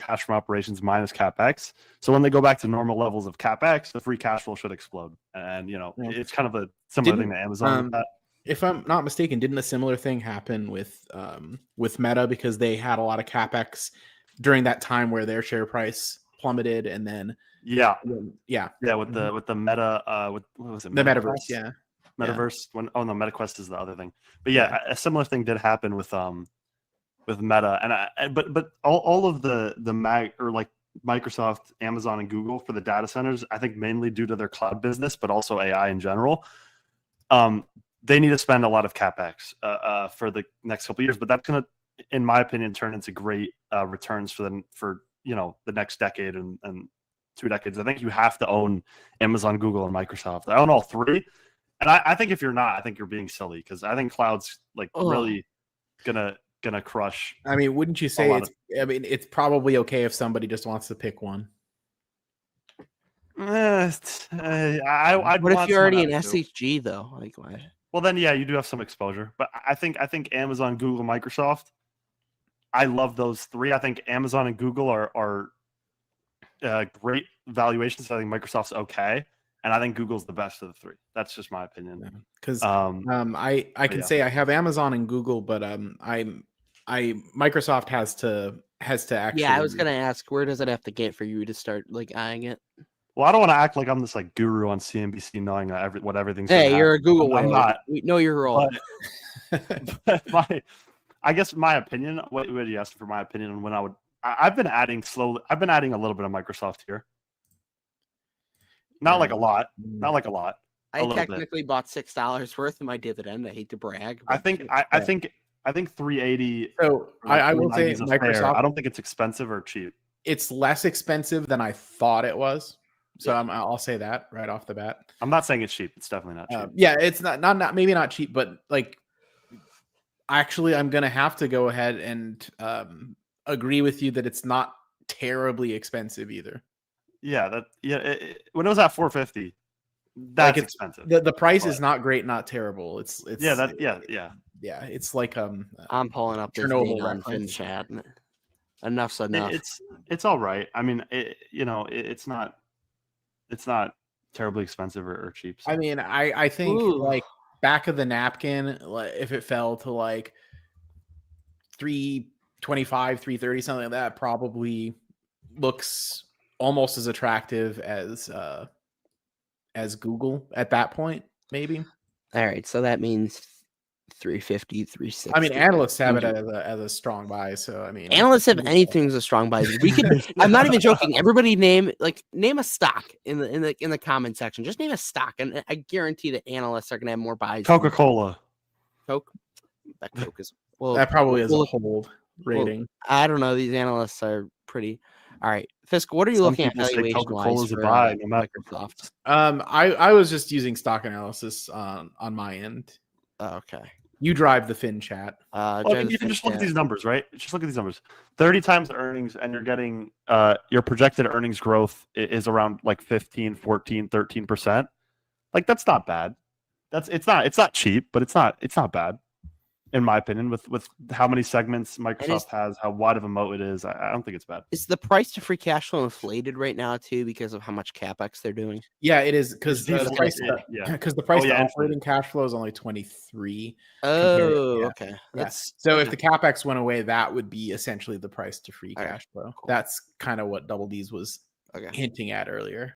cash from operations minus capex. So when they go back to normal levels of capex, the free cash flow should explode. And it's kind of a similar thing to Amazon with that. If I'm not mistaken, didn't a similar thing happen with Meta, because they had a lot of capex during that time where their share price plummeted, and then with the Meta what was it? The Metaverse, yeah. Metaverse. MetaQuest is the other thing. But a similar thing did happen with Meta, but all of the Microsoft, Amazon, and Google for the data centers, I think mainly due to their cloud business, but also AI in general. They need to spend a lot of capex for the next couple of years, but that's going to, in my opinion, turn into great returns for them for the next decade and 2 decades. I think you have to own Amazon, Google, and Microsoft. I own all 3, and I think if you're not, I think you're being silly, because I think cloud's really gonna crush. I mean, wouldn't you say it's probably okay if somebody just wants to pick one? What if you're already an SHG though? Like, why? Well, then you do have some exposure. But I think Amazon, Google, Microsoft, I love those 3. I think Amazon and Google are great valuations. I think Microsoft's okay, and I think Google's the best of the 3. That's just my opinion. Because I can say I have Amazon and Google, but Microsoft has to actually. Yeah, I was gonna ask, where does it have to get for you to start eyeing it? Well, I don't want to act like I'm this guru on CNBC knowing what everything's. Hey, you're a Google. I'm not. We know your role. But I guess my opinion. What would you ask for my opinion on when I would? I've been adding slowly. I've been adding a little bit of Microsoft here. Not like a lot. Not like a lot. I technically bought $6 worth of my dividend. I hate to brag. I think 380. So I will say Microsoft. I don't think it's expensive or cheap. It's less expensive than I thought it was. So I'll say that right off the bat. I'm not saying it's cheap. It's definitely not cheap. It's not maybe not cheap, but actually, I'm gonna have to go ahead and agree with you that it's not terribly expensive either. Yeah, when it was at 450, that's expensive. The price is not great, not terrible. It's It's like I'm pulling up this thing on Finchat. Enough's enough. It's all right. I mean, it's not terribly expensive or cheap. So. I mean, I think back of the napkin, if it fell to like 325, 330, something like that, probably looks almost as attractive as Google at that point, maybe. All right, so that means 350, 360. I mean, analysts have it as a strong buy. So I mean, analysts have anything as a strong buy. We could. I'm not even joking. Everybody name a stock in the comment section. Just name a stock, and I guarantee that analysts are going to have more buys. Coca-Cola. Coke. That Coke is that probably is a hold rating. Well, I don't know. These analysts are pretty. All right, Fiscal. What are you looking at valuation-wise for Microsoft? I was just using stock analysis on my end. Oh, okay. You drive the Finchat. You can just look at these numbers, right? Just look at these numbers. 30 times the earnings, and you're getting your projected earnings growth is around 15, 14, 13%. That's not bad. It's not cheap, but it's not bad. In my opinion, with how many segments Microsoft has, how wide of a moat it is, I don't think it's bad. Is the price to free cash flow inflated right now too because of how much capex they're doing? Yeah, it is because the price to operating cash flow is only 23. Okay. So if the capex went away, that would be essentially the price to free cash flow. Cool. That's kind of what Double D's was hinting at earlier.